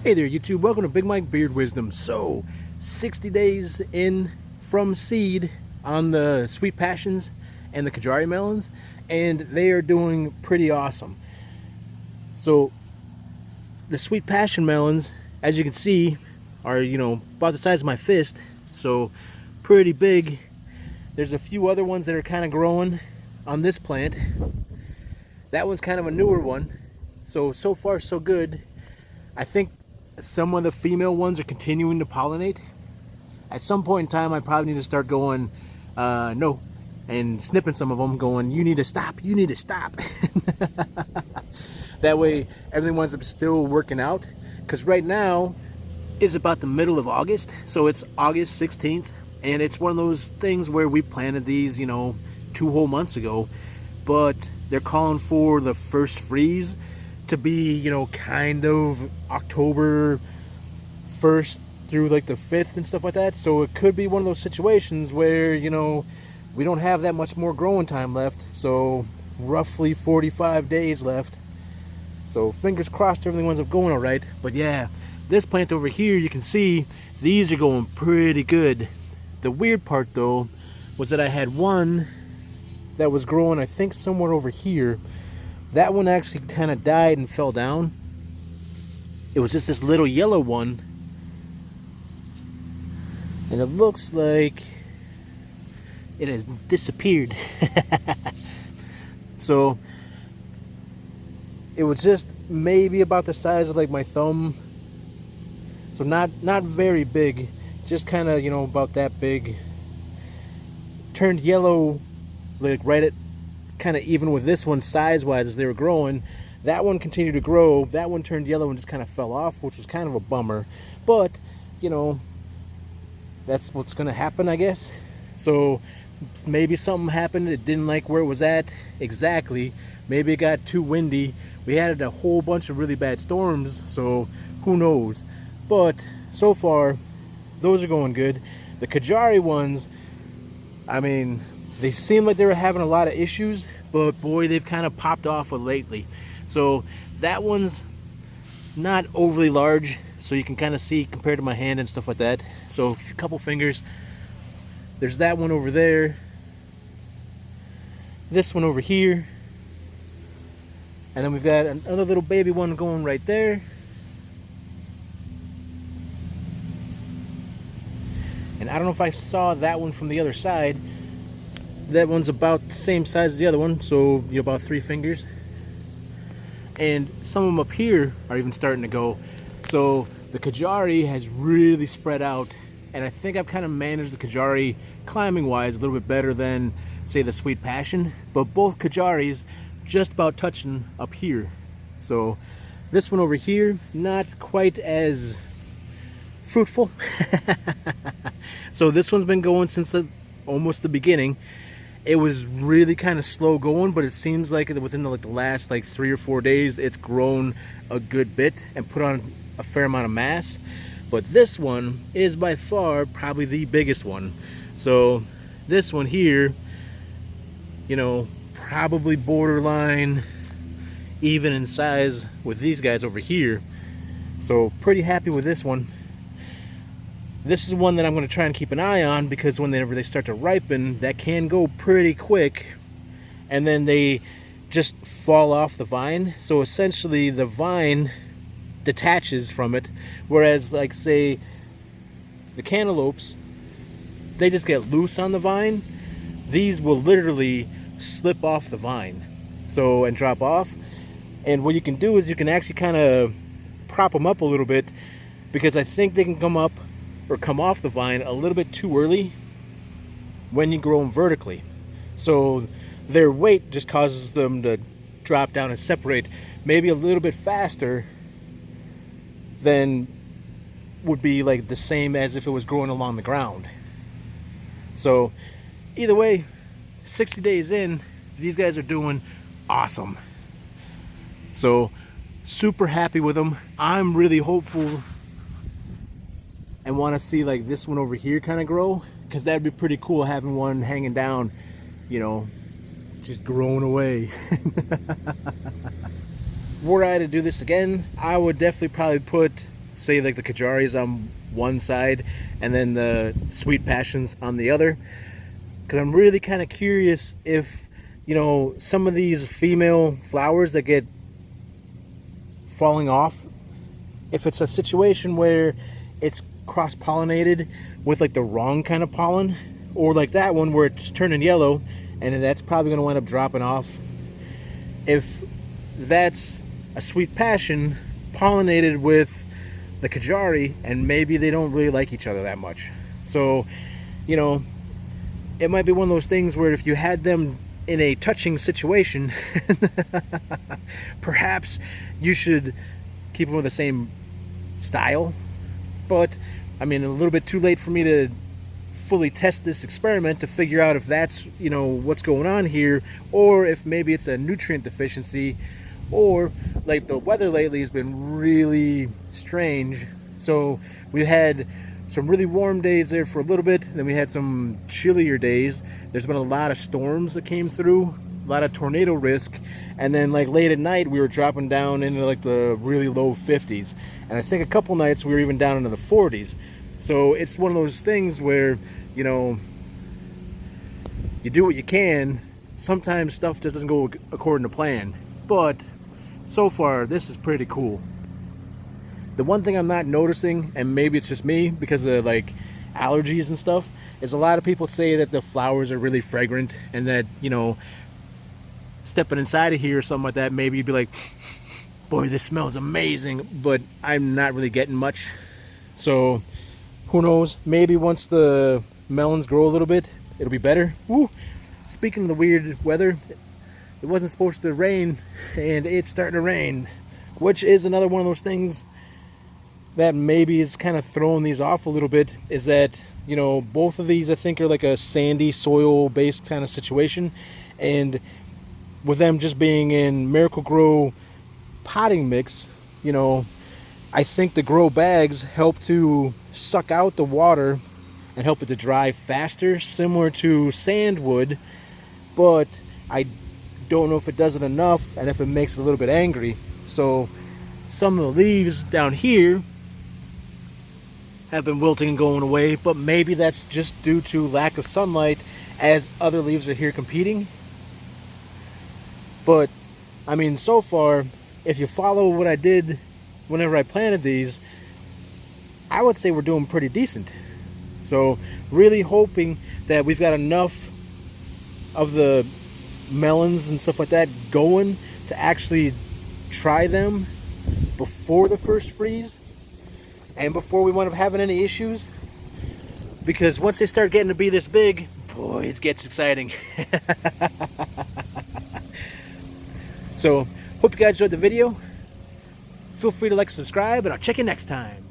Hey there YouTube, welcome to Big Mike Beard Wisdom. So, 60 days in from seed on the Sweet Passions and the Kajari melons, and they are doing pretty awesome. So, the Sweet Passion melons, as you can see, are, about the size of my fist, so pretty big. There's a few other ones that are kind of growing on this plant. That one's kind of a newer one, so far so good. I think some of the female ones are continuing to pollinate. At some point in time, I probably need to start going, no, and snipping some of them, going, you need to stop, you need to stop. That way, everything winds up still working out. Because right now is about the middle of August, so it's August 16th, and it's one of those things where we planted these, 2 whole months ago, but they're calling for the first freeze to be, kind of October 1st through like the 5th and stuff like that. So it could be one of those situations where, we don't have that much more growing time left. So roughly 45 days left. So fingers crossed everything ends up going all right. But yeah, this plant over here, you can see these are going pretty good. The weird part though was that I had one that was growing, I think, somewhere over here. That one actually kind of died and fell down. It was just this little yellow one. And it looks like it has disappeared. So it was just maybe about the size of like my thumb. So not very big. Just kind of, about that big. Turned yellow like right at kind of even with this one size-wise as they were growing. That one continued to grow. That one turned yellow and just kind of fell off, which was kind of a bummer. But, that's what's going to happen, I guess. So maybe something happened. It didn't like where it was at exactly. Maybe it got too windy. We had a whole bunch of really bad storms, so who knows. But so far, those are going good. The Kajari ones, I mean, they seem like they were having a lot of issues, but boy, they've kind of popped off lately. So that one's not overly large, so you can kind of see compared to my hand and stuff like that. So a couple fingers. There's that one over there. This one over here. And then we've got another little baby one going right there. And I don't know if I saw that one from the other side. That one's about the same size as the other one, so about 3 fingers. And some of them up here are even starting to go. So the Kajari has really spread out, and I think I've kind of managed the Kajari climbing wise a little bit better than, say, the Sweet Passion. But both Kajaris just about touching up here. So this one over here, not quite as fruitful. So this one's been going since almost the beginning. It was really kind of slow going, but it seems like within the last 3 or 4 days, it's grown a good bit and put on a fair amount of mass. But this one is by far probably the biggest one. So this one here, probably borderline even in size with these guys over here. So pretty happy with this one. This is one that I'm going to try and keep an eye on, because whenever they start to ripen, that can go pretty quick, and then they just fall off the vine. So essentially the vine detaches from it, whereas like, say, the cantaloupes, they just get loose on the vine. These will literally slip off the vine, and drop off. And what you can do is you can actually kind of prop them up a little bit, because I think they can come off the vine a little bit too early when you grow them vertically. So their weight just causes them to drop down and separate maybe a little bit faster than would be like the same as if it was growing along the ground. So either way, 60 days in, these guys are doing awesome. So super happy with them. I'm really hopeful and want to see like this one over here kind of grow, because that'd be pretty cool having one hanging down, just growing away. Were I to do this again, I would definitely probably put say like the Kajaris on one side and then the Sweet Passions on the other, because I'm really kind of curious if, you know, some of these female flowers that get falling off, if it's a situation where it's cross-pollinated with like the wrong kind of pollen, or like that one where it's turning yellow and that's probably going to wind up dropping off. If that's a Sweet Passion pollinated with the Kajari, and maybe they don't really like each other that much. So, you know, it might be one of those things where if you had them in a touching situation, perhaps you should keep them with the same style. But I mean, a little bit too late for me to fully test this experiment to figure out if that's, you know, what's going on here, or if maybe it's a nutrient deficiency, or like the weather lately has been really strange. So we had some really warm days there for a little bit, then we had some chillier days. There's been a lot of storms that came through, a lot of tornado risk, and then like late at night we were dropping down into like the really low 50s, and I think a couple nights we were even down into the 40s. So it's one of those things where, you know, you do what you can. Sometimes stuff just doesn't go according to plan, but so far this is pretty cool. The one thing I'm not noticing, and maybe it's just me because of like allergies and stuff, is a lot of people say that the flowers are really fragrant, and that, you know, stepping inside of here or something like that, maybe you'd be like, boy, this smells amazing, but I'm not really getting much. So who knows, maybe once the melons grow a little bit, it'll be better. Woo! Speaking of the weird weather, it wasn't supposed to rain, and it's starting to rain, which is another one of those things that maybe is kind of throwing these off a little bit. Is that, you know, both of these I think are like a sandy soil based kind of situation, and with them just being in Miracle-Gro potting mix, you know, I think the grow bags help to suck out the water and help it to dry faster, similar to sand would, but I don't know if it does it enough and if it makes it a little bit angry. So some of the leaves down here have been wilting and going away, but maybe that's just due to lack of sunlight as other leaves are here competing. But I mean, so far, if you follow what I did whenever I planted these, I would say we're doing pretty decent. So really hoping that we've got enough of the melons and stuff like that going to actually try them before the first freeze and before we wind up having any issues, because once they start getting to be this big, boy, it gets exciting. So hope you guys enjoyed the video. Feel free to like and subscribe, and I'll check you next time.